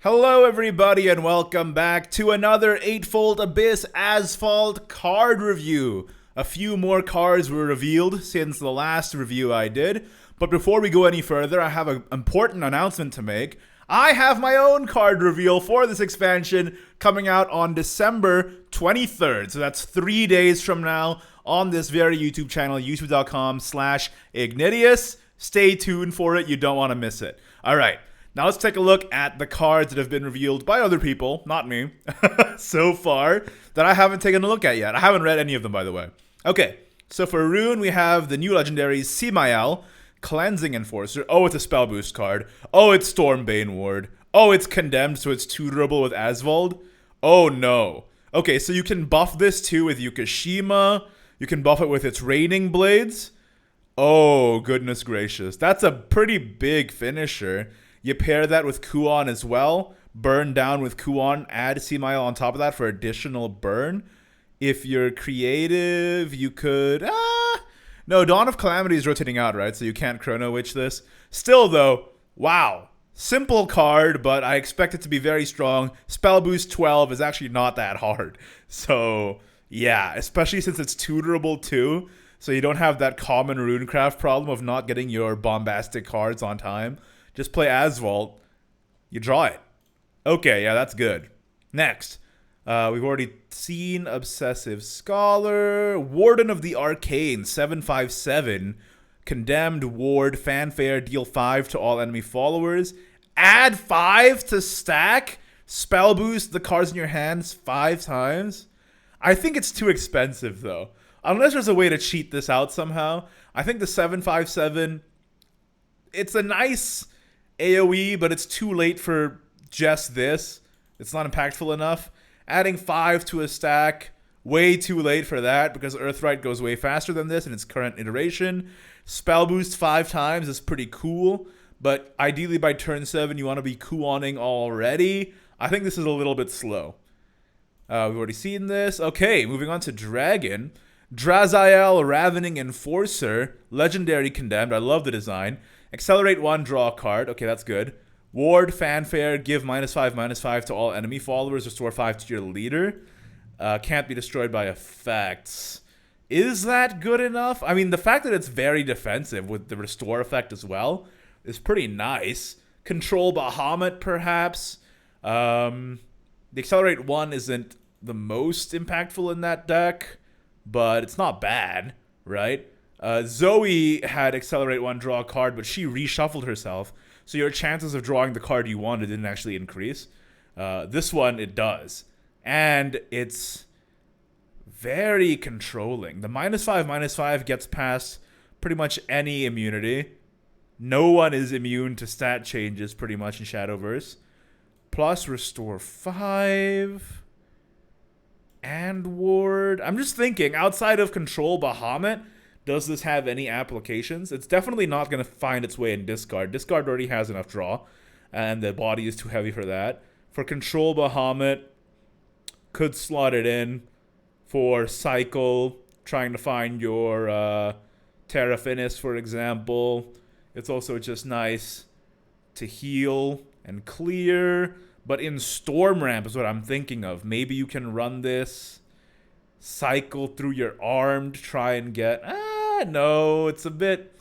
Hello everybody and welcome back to another Eightfold Abyss Azvaldt card review. A few more cards were revealed since the last review I did, but before we go any further, I have an important announcement to make. I have my own card reveal for this expansion coming out on December 23rd, so that's 3 days from now on this very YouTube channel, youtube.com/Ignideus. Stay tuned for it, you don't want to miss it. Alright. Now let's take a look at the cards that have been revealed by other people, not me, so far, that I haven't taken a look at yet. I haven't read any of them, by the way. Okay, so for Rune, we have the new legendary Simiel, Cleansing Enforcer. Oh, it's a spell boost card. Oh, it's Stormbane Ward. Oh, it's Condemned, so it's tutorable with Azvaldt. Oh, no. Okay, so you can buff this too with Yukishima. You can buff it with its Raining Blades. Oh, goodness gracious. That's a pretty big finisher. You pair that with Kuon as well. Burn down with Kuon. Add Simiel on top of that for additional burn. If you're creative, you could... No, Dawn of Calamity is rotating out, right? So you can't Chrono Witch this. Still, though, wow. Simple card, but I expect it to be very strong. Spell Boost 12 is actually not that hard. So, yeah. Especially since it's tutorable, too. So you don't have that common Runecraft problem of not getting your bombastic cards on time. Just play Azvaldt. You draw it. Okay, yeah, that's good. Next, we've already seen Obsessive Scholar. Warden of the Arcane, 7/5/7. Condemned Ward, Fanfare, deal 5 to all enemy followers. Add 5 to stack. Spell boost the cards in your hands 5 times. I think it's too expensive, though. Unless there's a way to cheat this out somehow. I think the 7/5/7, it's a nice AoE, but it's too late for just this. It's not impactful enough. Adding 5 to a stack, way too late for that because Earthright goes way faster than this in its current iteration. Spell boost 5 times is pretty cool, but ideally by turn 7 you want to be Kuoning already. I think this is a little bit slow. We've already seen this. Okay, moving on to Dragon. Dragondraziel, Ravening Enforcer, Legendary Condemned. I love the design. Accelerate 1, draw a card. Okay, that's good. Ward, Fanfare, give -5/-5 to all enemy followers. Restore 5 to your leader. Can't be destroyed by effects. Is that good enough? I mean, the fact that it's very defensive with the restore effect as well is pretty nice. Control Bahamut, perhaps. The Accelerate 1 isn't the most impactful in that deck, but it's not bad, right? Zoe had Accelerate 1, draw a card, but she reshuffled herself. So your chances of drawing the card you wanted didn't actually increase. This one, it does. And it's very controlling. The -5/-5 gets past pretty much any immunity. No one is immune to stat changes pretty much in Shadowverse. Plus restore 5. And Ward. I'm just thinking, outside of Control Bahamut, does this have any applications? It's definitely not going to find its way in Discard. Discard already has enough draw, and the body is too heavy for that. For Control Bahamut, could slot it in. For Cycle, trying to find your Terra Finis, for example. It's also just nice to heal and clear. But in Storm Ramp is what I'm thinking of. Maybe you can run this, cycle through your armed, try and get... no, it's a bit...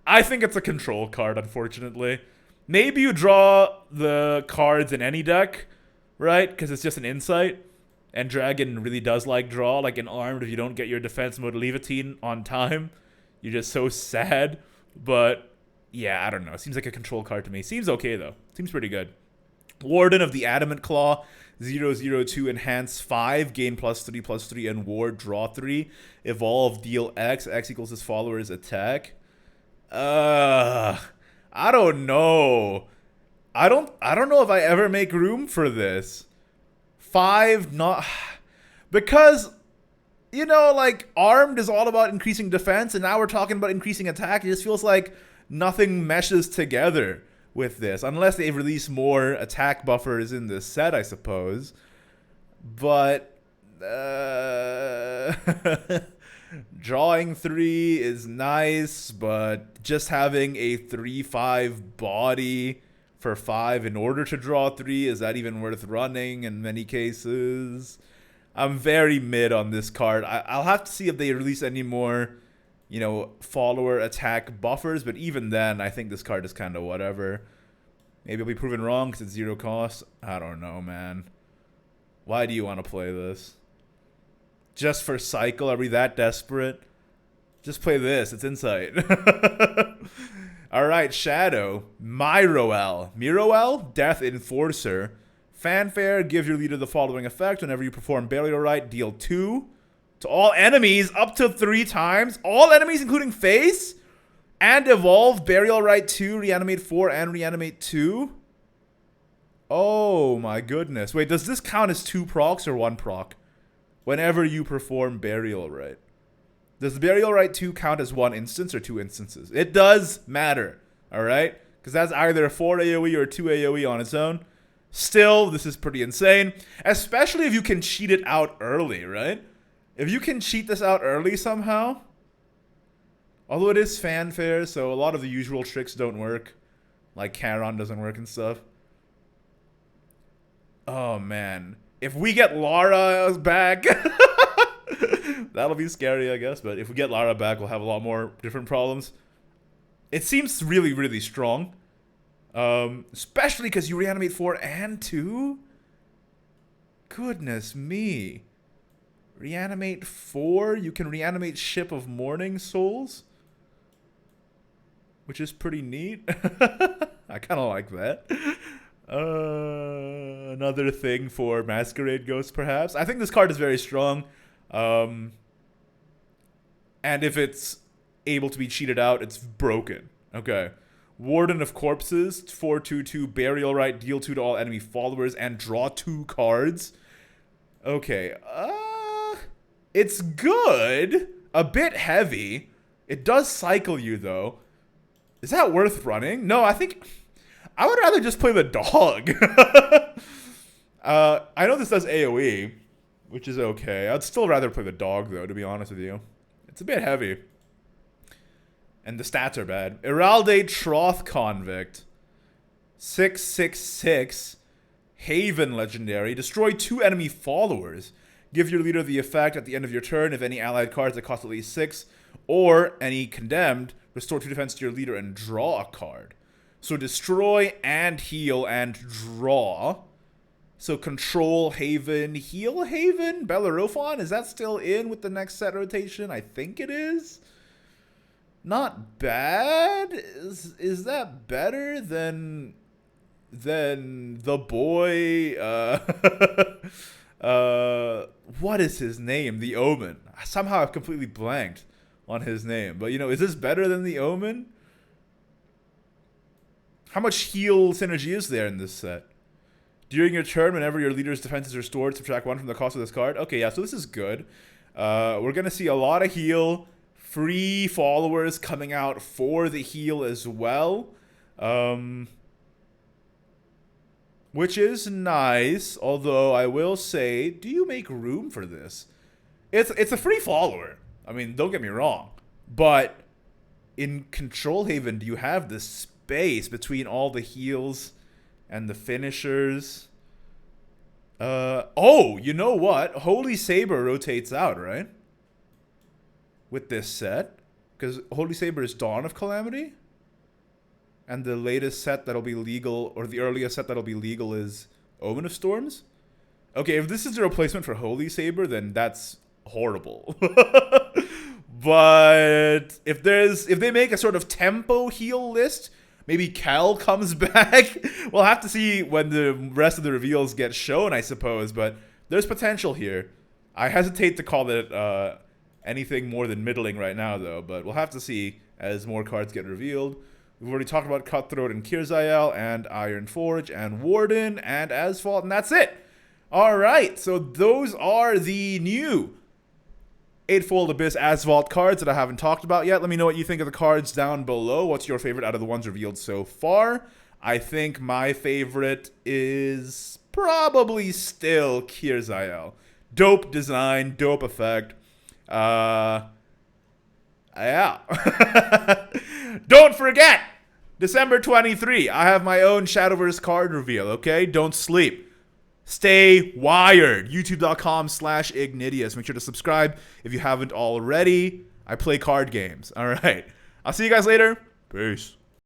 I think it's a control card, unfortunately. Maybe you draw the cards in any deck, right? Because it's just an insight. And Dragon really does like draw. Like in armed, if you don't get your defense mode Levitine on time, you're just so sad. But, yeah, I don't know. It seems like a control card to me. Seems okay, though. Seems pretty good. Warden of the Adamant Claw, 0/0/2, enhance 5, gain +3/+3, and Ward, draw 3. Evolve, deal X. X equals his follower's attack. I don't know. I don't know if I ever make room for this. 5, not... Because, you know, like, armed is all about increasing defense, and now we're talking about increasing attack. It just feels like nothing meshes together with this, unless they release more attack buffers in this set, I suppose. But drawing 3 is nice, but just having a 3/5 body for 5 in order to draw 3. Is that even worth running in many cases? I'm very mid on this card. I'll have to see if they release any more, you know, follower attack buffers. But even then, I think this card is kind of whatever. Maybe I'll be proven wrong because it's 0 cost. I don't know, man. Why do you want to play this? Just for cycle? Are we that desperate? Just play this. It's insight. Alright, Shadow. Miroel, Death Enforcer. Fanfare, give your leader the following effect. Whenever you perform Burial Rite, deal 2 to all enemies up to 3 times. All enemies, including face. And evolve Burial Rite 2, Reanimate 4, and Reanimate 2. Oh my goodness. Wait, does this count as 2 procs or 1 proc? Whenever you perform Burial Rite. Does the Burial Rite 2 count as 1 instance or 2 instances? It does matter, alright? Because that's either a 4 AoE or 2 AoE on its own. Still, this is pretty insane. Especially if you can cheat it out early, right? If you can cheat this out early somehow. Although it is Fanfare, so a lot of the usual tricks don't work. Like Charon doesn't work and stuff. Oh, man. If we get Lara back... That'll be scary, I guess. But if we get Lara back, we'll have a lot more different problems. It seems really, really strong. Especially because you reanimate 4 and 2? Goodness me. Reanimate 4? You can reanimate Ship of Morning Souls? Which is pretty neat. I kind of like that. Another thing for Masquerade Ghost, perhaps. I think this card is very strong. And if it's able to be cheated out, it's broken. Okay. Warden of Corpses, 4/2/2, Burial Rite, deal 2 to all enemy followers, and draw 2 cards. Okay. It's good. A bit heavy. It does cycle you, though. Is that worth running? No, I think... I would rather just play the dog. I know this does AoE, which is okay. I'd still rather play the dog, though, to be honest with you. It's a bit heavy. And the stats are bad. Iralde Troth Convict. 6/6/6. Haven Legendary. Destroy 2 enemy followers. Give your leader the effect at the end of your turn if any allied cards that cost at least 6 or any condemned. Restore 2 defense to your leader and draw a card. So destroy and heal and draw. So control Haven, heal Haven, Bellerophon. Is that still in with the next set rotation? I think it is. Not bad. Is that better than the boy? What is his name? The Omen. Somehow I've completely blanked on his name. But you know, is this better than the Omen? How much heal synergy is there in this set? During your turn, whenever your leader's defense is restored, subtract 1 from the cost of this card. Okay, yeah, so this is good. We're going to see a lot of heal. Free followers coming out for the heal as well. Which is nice. Although, I will say, do you make room for this? It's a free follower. I mean, don't get me wrong. But in Control Haven, do you have the space between all the heals and the finishers? Oh, you know what? Holy Saber rotates out, right? With this set. Because Holy Saber is Dawn of Calamity. And the latest set that'll be legal, or the earliest set that'll be legal, is Omen of Storms. Okay, if this is a replacement for Holy Saber, then that's horrible. But if they make a sort of tempo heal list, maybe Kel comes back. We'll have to see when the rest of the reveals get shown, I suppose. But there's potential here. I hesitate to call it anything more than middling right now, though. But we'll have to see as more cards get revealed. We've already talked about Cutthroat and Kirzael and Ironforge and Warden and Azvaldt, and that's it. All right, so those are the new Eightfold Abyss Azvaldt cards that I haven't talked about yet. Let me know what you think of the cards down below. What's your favorite out of the ones revealed so far? I think my favorite is probably still Kirzael. Dope design, dope effect. Yeah. Don't forget, December 23, I have my own Shadowverse card reveal, okay? Don't sleep. Stay wired. YouTube.com/Ignideus. Make sure to subscribe if you haven't already. I play card games. All right. I'll see you guys later. Peace.